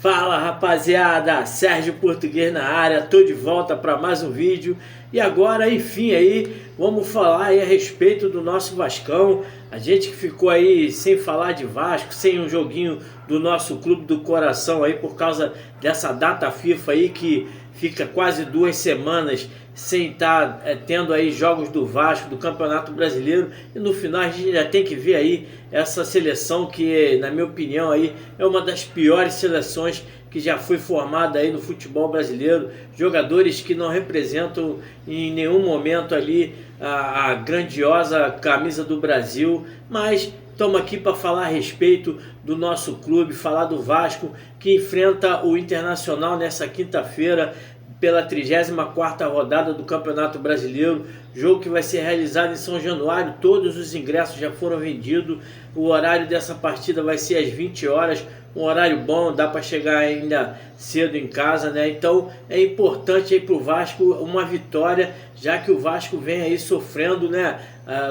Fala rapaziada, Sérgio Português na área, tô de volta para mais um vídeo. E agora, enfim, aí vamos falar aí a respeito do nosso Vascão. A gente que ficou aí sem falar de Vasco, sem um joguinho do nosso clube do coração aí por causa dessa data FIFA aí que fica quase 2 semanas sem estar tendo aí jogos do Vasco, do Campeonato Brasileiro, e no final a gente já tem que ver aí essa seleção que, na minha opinião, aí é uma das piores seleções que já foi formada aí no futebol brasileiro, jogadores que não representam em nenhum momento ali a grandiosa camisa do Brasil, mas estamos aqui para falar a respeito do nosso clube, falar do Vasco, que enfrenta o Internacional nessa quinta-feira, pela 34ª rodada do Campeonato Brasileiro, jogo que vai ser realizado em São Januário. Todos os ingressos já foram vendidos, o horário dessa partida vai ser às 20 horas, um horário bom, dá para chegar ainda cedo em casa, né? Então é importante aí para o Vasco uma vitória, já que o Vasco vem aí sofrendo, né?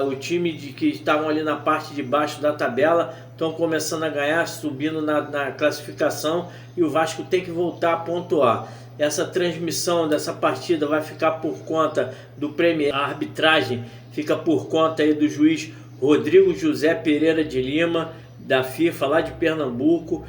O time que estavam ali na parte de baixo da tabela estão começando a ganhar, subindo na classificação, e o Vasco tem que voltar a pontuar. Essa transmissão dessa partida vai ficar por conta do Premier, a arbitragem fica por conta aí do juiz Rodrigo José Pereira de Lima, da FIFA, lá de Pernambuco,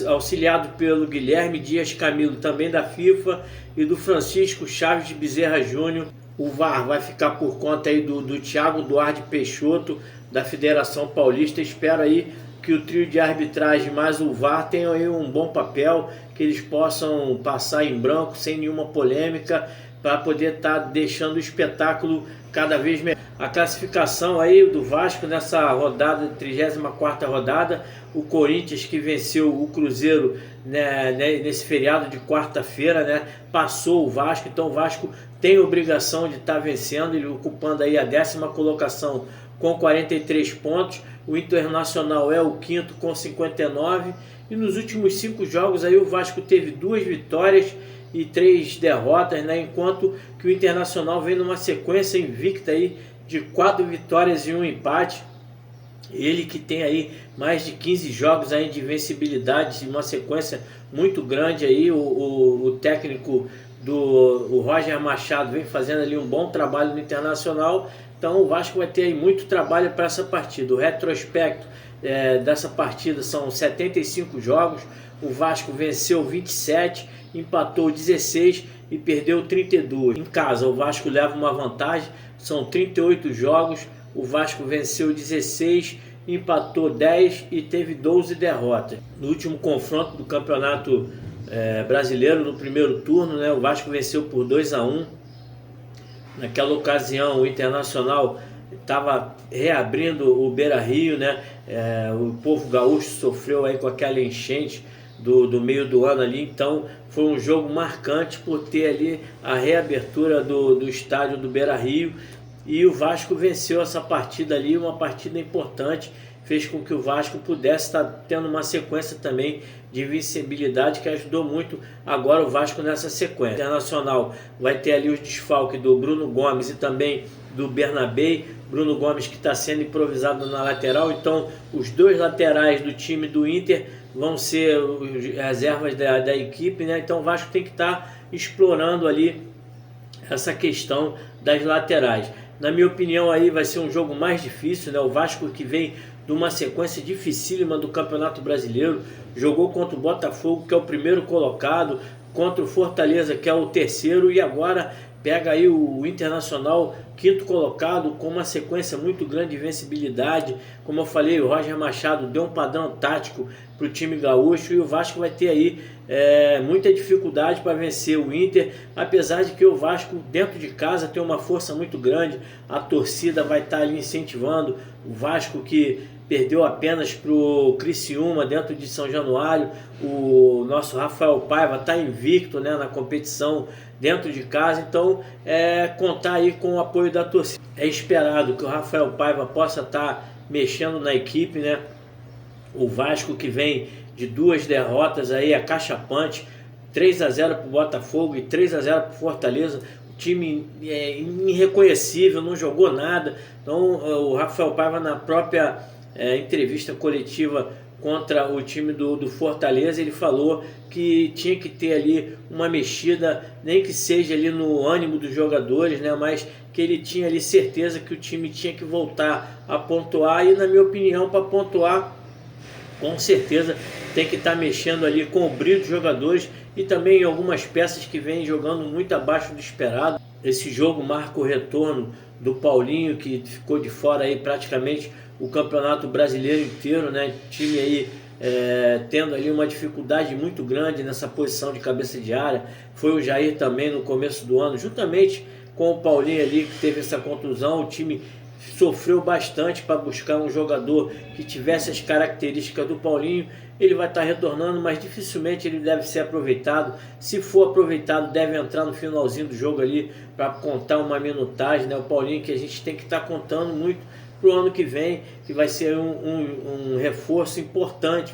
auxiliado pelo Guilherme Dias Camilo, também da FIFA, e do Francisco Chaves de Bezerra Júnior. O VAR vai ficar por conta aí do Thiago Duarte Peixoto, da Federação Paulista. Espero aí que o trio de arbitragem mais o VAR tenham aí um bom papel, que eles possam passar em branco, sem nenhuma polêmica, para poder estar deixando o espetáculo cada vez melhor. A classificação aí do Vasco nessa rodada, 34ª rodada, o Corinthians, que venceu o Cruzeiro, né, nesse feriado de quarta-feira, né, passou o Vasco. Então o Vasco tem obrigação de estar vencendo, ele ocupando aí a 10ª colocação com 43 pontos. O Internacional é o quinto com 59, e nos últimos 5 jogos aí o Vasco teve 2 vitórias e 3 derrotas, né? Enquanto que o Internacional vem numa sequência invicta aí de 4 vitórias e 1 empate. Ele que tem aí mais de 15 jogos aí de invencibilidade, uma sequência muito grande aí. O técnico o Roger Machado vem fazendo ali um bom trabalho no Internacional. Então o Vasco vai ter aí muito trabalho para essa partida. O retrospecto dessa partida são 75 jogos. O Vasco venceu 27, empatou 16 e perdeu 32. Em casa o Vasco leva uma vantagem, são 38 jogos. O Vasco venceu 16, empatou 10 e teve 12 derrotas. No último confronto do Campeonato Brasileiro, no primeiro turno, né, o Vasco venceu por 2-1. Naquela ocasião o Internacional estava reabrindo o Beira-Rio, né? O povo gaúcho sofreu aí com aquela enchente do meio do ano ali. Então foi um jogo marcante por ter ali a reabertura do estádio do Beira-Rio, e o Vasco venceu essa partida ali, uma partida importante, fez com que o Vasco pudesse estar tendo uma sequência também de invencibilidade, que ajudou muito agora o Vasco nessa sequência. O Internacional vai ter ali os desfalques do Bruno Gomes e também do Bernabei. Bruno Gomes que está sendo improvisado na lateral, então os 2 laterais do time do Inter vão ser os reservas da equipe, né? Então o Vasco tem que estar explorando ali essa questão das laterais. Na minha opinião aí vai ser um jogo mais difícil, né? O Vasco que vem de uma sequência dificílima do Campeonato Brasileiro, jogou contra o Botafogo, que é o primeiro colocado, contra o Fortaleza, que é o terceiro, e agora pega aí o Internacional, quinto colocado, com uma sequência muito grande de invencibilidade. Como eu falei, o Roger Machado deu um padrão tático para o time gaúcho, e o Vasco vai ter aí muita dificuldade para vencer o Inter, apesar de que o Vasco dentro de casa tem uma força muito grande. A torcida vai estar ali incentivando o Vasco, que perdeu apenas para o Criciúma dentro de São Januário. O nosso Rafael Paiva está invicto, né, na competição dentro de casa. Então contar aí com o apoio da torcida. É esperado que o Rafael Paiva possa estar mexendo na equipe, né? O Vasco que vem de 2 derrotas aí acachapante, 3-0 para o Botafogo e 3-0 para o Fortaleza. O time irreconhecível, não jogou nada. Então o Rafael Paiva, na própria entrevista coletiva contra o time do Fortaleza. Ele falou que tinha que ter ali uma mexida, nem que seja ali no ânimo dos jogadores, né? Mas que ele tinha ali certeza que o time tinha que voltar a pontuar, e na minha opinião, para pontuar, com certeza tem que estar mexendo ali com o brilho dos jogadores e também em algumas peças que vêm jogando muito abaixo do esperado. Esse jogo marca o retorno do Paulinho, que ficou de fora aí praticamente o Campeonato Brasileiro inteiro, né? Time aí tendo ali uma dificuldade muito grande nessa posição de cabeça de área. Foi o Jair também no começo do ano, juntamente com o Paulinho ali, que teve essa contusão. O time sofreu bastante para buscar um jogador que tivesse as características do Paulinho. Ele vai estar retornando, mas dificilmente ele deve ser aproveitado. Se for aproveitado, deve entrar no finalzinho do jogo ali para contar uma minutagem, né? O Paulinho, que a gente tem que estar contando muito para o ano que vem, que vai ser um reforço importante,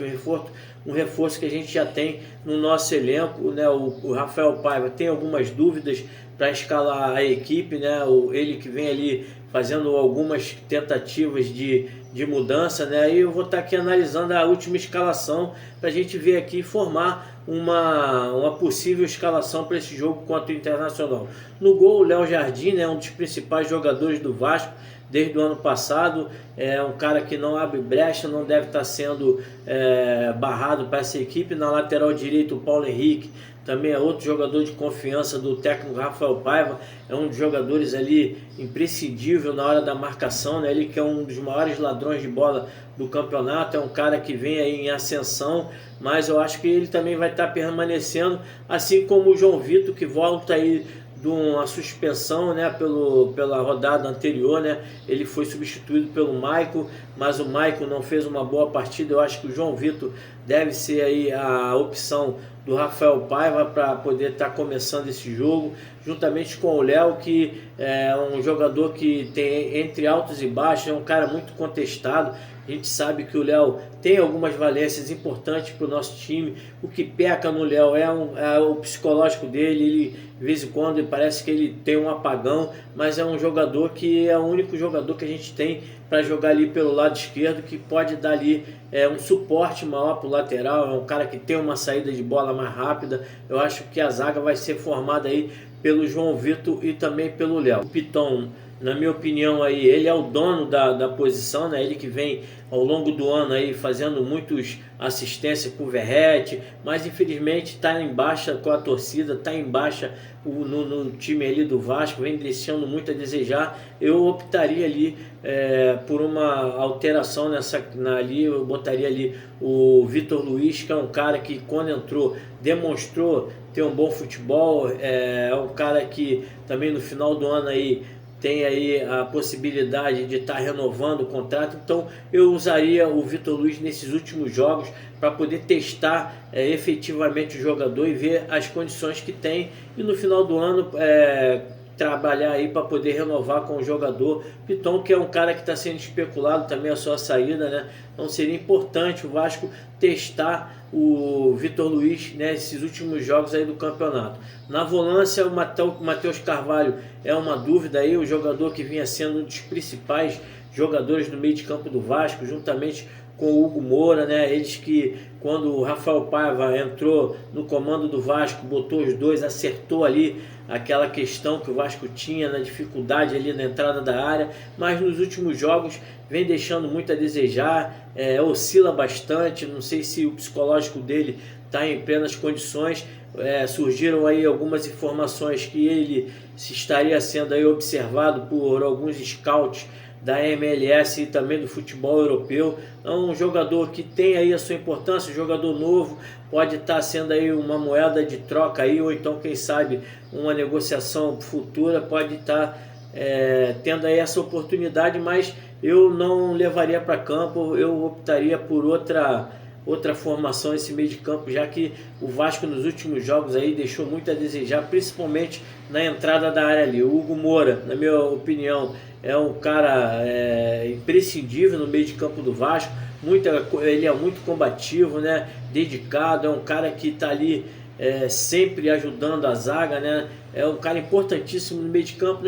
um reforço que a gente já tem no nosso elenco, né? O Rafael Paiva tem algumas dúvidas para escalar a equipe, né? Ele que vem ali fazendo algumas tentativas de mudança, né? E eu vou estar aqui analisando a última escalação para a gente ver aqui e formar uma possível escalação para esse jogo contra o Internacional. No gol, o Léo Jardim, né? Um dos principais jogadores do Vasco desde o ano passado, é um cara que não abre brecha, não deve estar sendo barrado para essa equipe. Na lateral direita, o Paulo Henrique também é outro jogador de confiança do técnico Rafael Paiva, é um dos jogadores ali imprescindível na hora da marcação, né? Ele que é um dos maiores ladrões de bola do campeonato, é um cara que vem aí em ascensão, mas eu acho que ele também vai estar permanecendo, assim como o João Vitor, que volta aí de uma suspensão, né, pela rodada anterior, né? Ele foi substituído pelo Maicon, mas o Maicon não fez uma boa partida. Eu acho que o João Vitor deve ser aí a opção do Rafael Paiva para poder estar começando esse jogo, juntamente com o Léo, que é um jogador que tem entre altos e baixos, é um cara muito contestado. A gente sabe que o Léo tem algumas valências importantes para o nosso time. O que peca no Léo é o psicológico dele. Ele, de vez em quando, parece que ele tem um apagão, mas é um jogador que é o único jogador que a gente tem para jogar ali pelo lado esquerdo, que pode dar ali um suporte maior para o lateral. É um cara que tem uma saída de bola mais rápida. Eu acho que a zaga vai ser formada aí pelo João Vitor e também pelo Léo. O Piton, na minha opinião, aí, ele é o dono da posição, né? Ele que vem ao longo do ano aí fazendo muitas assistências para o Verratti, mas infelizmente está em baixa com a torcida, está em baixa no time ali do Vasco, vem deixando muito a desejar. Eu optaria ali por uma alteração ali, eu botaria ali o Vitor Luiz, que é um cara que quando entrou demonstrou ter um bom futebol, é um cara que também no final do ano aí tem aí a possibilidade de estar renovando o contrato. Então eu usaria o Vitor Luiz nesses últimos jogos para poder testar efetivamente o jogador e ver as condições que tem, e no final do ano trabalhar aí para poder renovar com o jogador Piton, que é um cara que está sendo especulado também a sua saída, né? Então seria importante o Vasco testar o Vitor Luiz nesses últimos jogos aí do campeonato. Na volância, o Matheus Carvalho é uma dúvida aí, o jogador que vinha sendo um dos principais jogadores do meio de campo do Vasco, juntamente com o Hugo Moura, né? Eles que, quando o Rafael Paiva entrou no comando do Vasco, botou os dois, acertou ali aquela questão que o Vasco tinha na dificuldade ali na entrada da área, mas nos últimos jogos vem deixando muito a desejar, oscila bastante. Não sei se o psicológico dele está em plenas condições. Surgiram aí algumas informações que ele estaria sendo aí observado por alguns scouts da MLS e também do futebol europeu. É um jogador que tem aí a sua importância, um jogador novo, pode estar sendo aí uma moeda de troca aí, ou então quem sabe uma negociação futura, pode estar tendo aí essa oportunidade, mas eu não levaria para campo, eu optaria por outra formação esse meio de campo, já que o Vasco nos últimos jogos aí deixou muito a desejar, principalmente na entrada da área ali. O Hugo Moura, na minha opinião, é um cara imprescindível no meio de campo do Vasco. Ele é muito combativo, né? Dedicado, é um cara que está ali sempre ajudando a zaga, né? É um cara importantíssimo no meio de campo.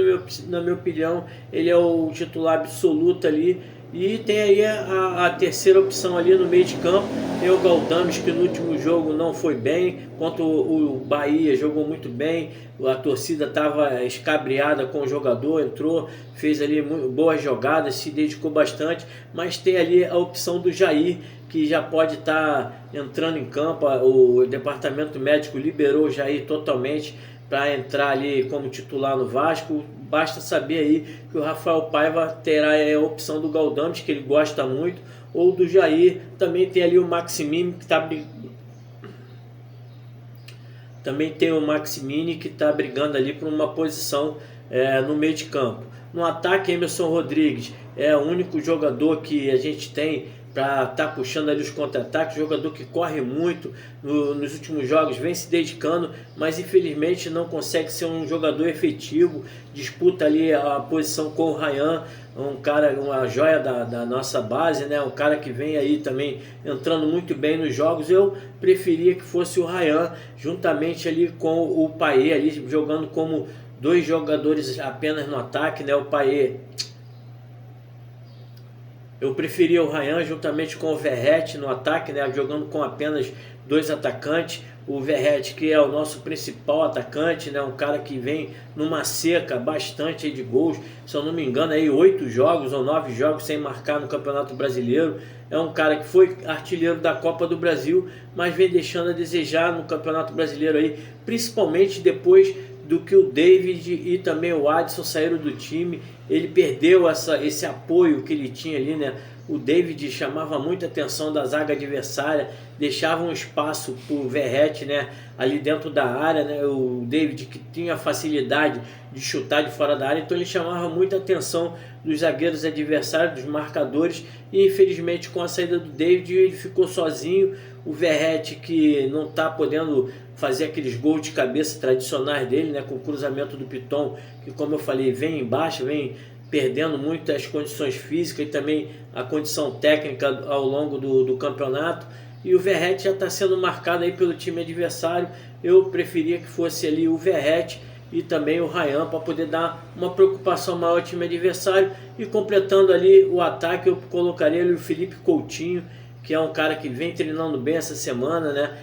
Na minha opinião, ele é o titular absoluto ali. E tem aí a terceira opção ali no meio de campo, tem o Galdames, que no último jogo não foi bem, enquanto o Bahia jogou muito bem, a torcida estava escabriada com o jogador, entrou, fez ali boas jogadas, se dedicou bastante, mas tem ali a opção do Jair, que já pode estar entrando em campo. O departamento médico liberou o Jair totalmente para entrar ali como titular no Vasco. Basta saber aí que o Rafael Paiva terá a opção do Galdames, que ele gosta muito, ou do Jair. Também tem ali o Maximini, que está brigando ali por uma posição no meio de campo. No ataque, Emerson Rodrigues é o único jogador que a gente tem para estar puxando ali os contra-ataques, jogador que corre muito nos últimos jogos, vem se dedicando, mas infelizmente não consegue ser um jogador efetivo, disputa ali a posição com o Ryan, um cara, uma joia da nossa base, né? Um cara que vem aí também entrando muito bem nos jogos. Eu preferia que fosse o Ryan, juntamente ali com o Payet, ali jogando como dois jogadores apenas no ataque, né? O Payet, eu preferia o Ryan juntamente com o Verratti no ataque, né, jogando com apenas dois atacantes. O Verratti, que é o nosso principal atacante, né, um cara que vem numa seca bastante de gols, se eu não me engano, aí 8 jogos ou 9 jogos sem marcar no Campeonato Brasileiro. É um cara que foi artilheiro da Copa do Brasil, mas vem deixando a desejar no Campeonato Brasileiro aí, principalmente depois do que o David e também o Adson saíram do time. Ele perdeu esse apoio que ele tinha ali, né? O David chamava muita atenção da zaga adversária, deixava um espaço para o Verratti, né, ali dentro da área, né? O David, que tinha facilidade de chutar de fora da área, então ele chamava muita atenção dos zagueiros adversários, dos marcadores, e infelizmente com a saída do David ele ficou sozinho. O Verratti, que não está podendo fazer aqueles gols de cabeça tradicionais dele, né, com o cruzamento do Piton, que, como eu falei, vem embaixo, vem perdendo muito as condições físicas e também a condição técnica ao longo do campeonato. E o Verratti já está sendo marcado aí pelo time adversário. Eu preferia que fosse ali o Verratti e também o Ryan, para poder dar uma preocupação maior ao time adversário. E completando ali o ataque, eu colocaria ali o Felipe Coutinho, que é um cara que vem treinando bem essa semana, né?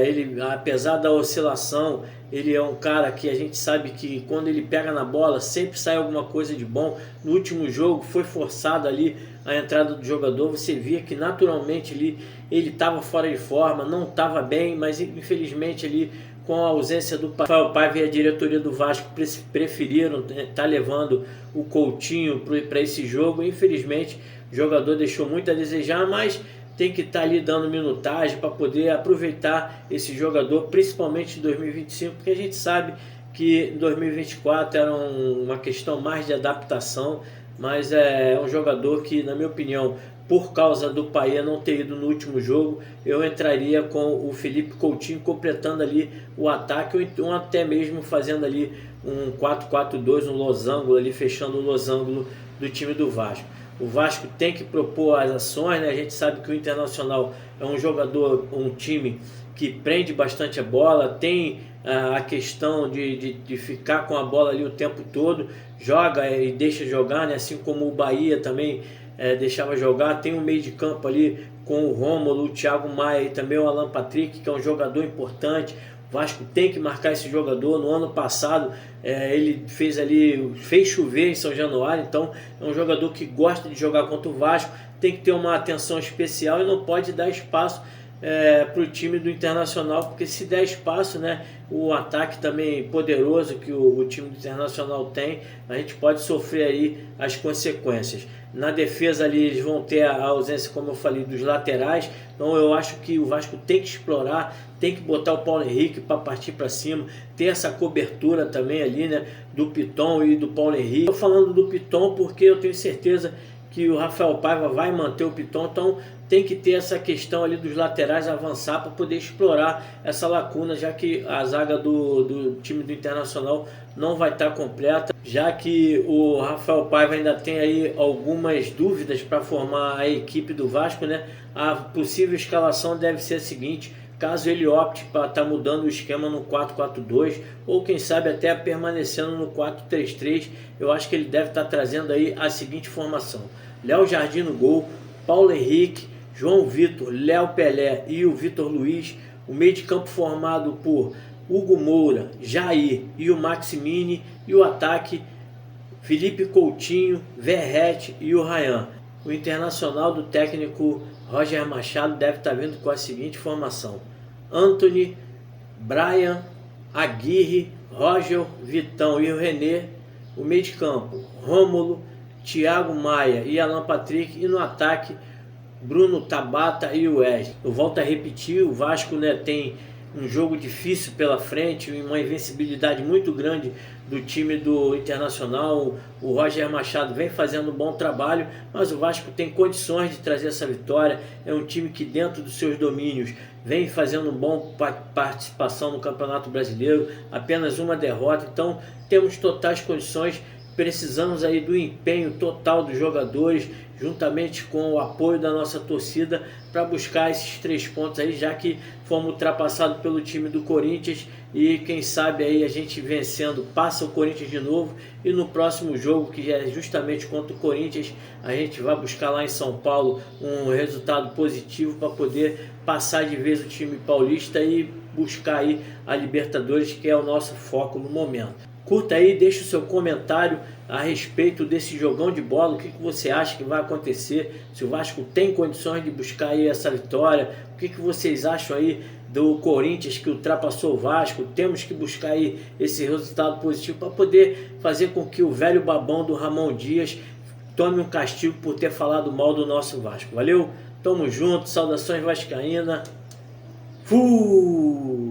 Ele, apesar da oscilação, ele é um cara que a gente sabe que quando ele pega na bola sempre sai alguma coisa de bom. No último jogo foi forçado ali a entrada do jogador, você via que naturalmente ele estava fora de forma, não estava bem, mas infelizmente ali com a ausência do Rafael Paiva e a diretoria do Vasco preferiram estar levando o Coutinho para esse jogo. Infelizmente o jogador deixou muito a desejar, mas tem que estar ali dando minutagem para poder aproveitar esse jogador, principalmente em 2025, porque a gente sabe que 2024 era uma questão mais de adaptação, mas é um jogador que, na minha opinião, por causa do Payet não ter ido no último jogo, eu entraria com o Felipe Coutinho completando ali o ataque, ou então até mesmo fazendo ali um 4-4-2, um losango ali, fechando o losango do time do Vasco. O Vasco tem que propor as ações, né? A gente sabe que o Internacional é um jogador, um time que prende bastante a bola, tem a questão de ficar com a bola ali o tempo todo, joga e deixa jogar, né? Assim como o Bahia também deixava jogar. Tem um meio de campo ali com o Rômulo, o Thiago Maia e também o Alan Patrick, que é um jogador importante. O Vasco tem que marcar esse jogador. No ano passado ele fez chover em São Januário, então é um jogador que gosta de jogar contra o Vasco, tem que ter uma atenção especial e não pode dar espaço para o time do Internacional, porque se der espaço, né, o ataque também poderoso que o time do Internacional tem, a gente pode sofrer aí as consequências. Na defesa ali eles vão ter a ausência, como eu falei, dos laterais, então eu acho que o Vasco tem que explorar, tem que botar o Paulo Henrique para partir para cima, ter essa cobertura também ali, né, do Piton e do Paulo Henrique. Estou falando do Piton porque eu tenho certeza que o Rafael Paiva vai manter o Piton, então tem que ter essa questão ali dos laterais avançar para poder explorar essa lacuna, já que a zaga do time do Internacional não vai estar completa, já que o Rafael Paiva ainda tem aí algumas dúvidas para formar a equipe do Vasco, né? A possível escalação deve ser a seguinte: caso ele opte para estar mudando o esquema no 4-4-2 ou quem sabe até permanecendo no 4-3-3, eu acho que ele deve estar trazendo aí a seguinte formação: Léo Jardim no gol, Paulo Henrique, João Vitor, Léo Pelé e o Vitor Luiz. O meio de campo formado por Hugo Moura, Jair e o Maximini. E o ataque, Felipe Coutinho, Verratti e o Ryan. O Internacional do técnico Roger Machado deve estar vindo com a seguinte formação: Antony, Brian, Aguirre, Roger, Vitão e o René. O meio de campo, Rômulo, Thiago Maia e Alan Patrick. E no ataque, Bruno Tabata e o Wesley. Eu volto a repetir, o Vasco, né, tem um jogo difícil pela frente, uma invencibilidade muito grande do time do Internacional. O Roger Machado vem fazendo um bom trabalho, mas o Vasco tem condições de trazer essa vitória. É um time que, dentro dos seus domínios, vem fazendo uma boa participação no Campeonato Brasileiro, apenas uma derrota. Então temos totais condições. Precisamos aí do empenho total dos jogadores, juntamente com o apoio da nossa torcida, para buscar esses 3 pontos aí, já que fomos ultrapassados pelo time do Corinthians. E quem sabe aí a gente vencendo, passa o Corinthians de novo, e no próximo jogo, que é justamente contra o Corinthians, a gente vai buscar lá em São Paulo um resultado positivo para poder passar de vez o time paulista e buscar aí a Libertadores, que é o nosso foco no momento. Curta aí, deixa o seu comentário a respeito desse jogão de bola. O que você acha que vai acontecer? Se o Vasco tem condições de buscar aí essa vitória? O que vocês acham aí do Corinthians, que ultrapassou o Vasco? Temos que buscar aí esse resultado positivo para poder fazer com que o velho babão do Ramon Dias tome um castigo por ter falado mal do nosso Vasco. Valeu? Tamo junto, saudações vascaína. Fui!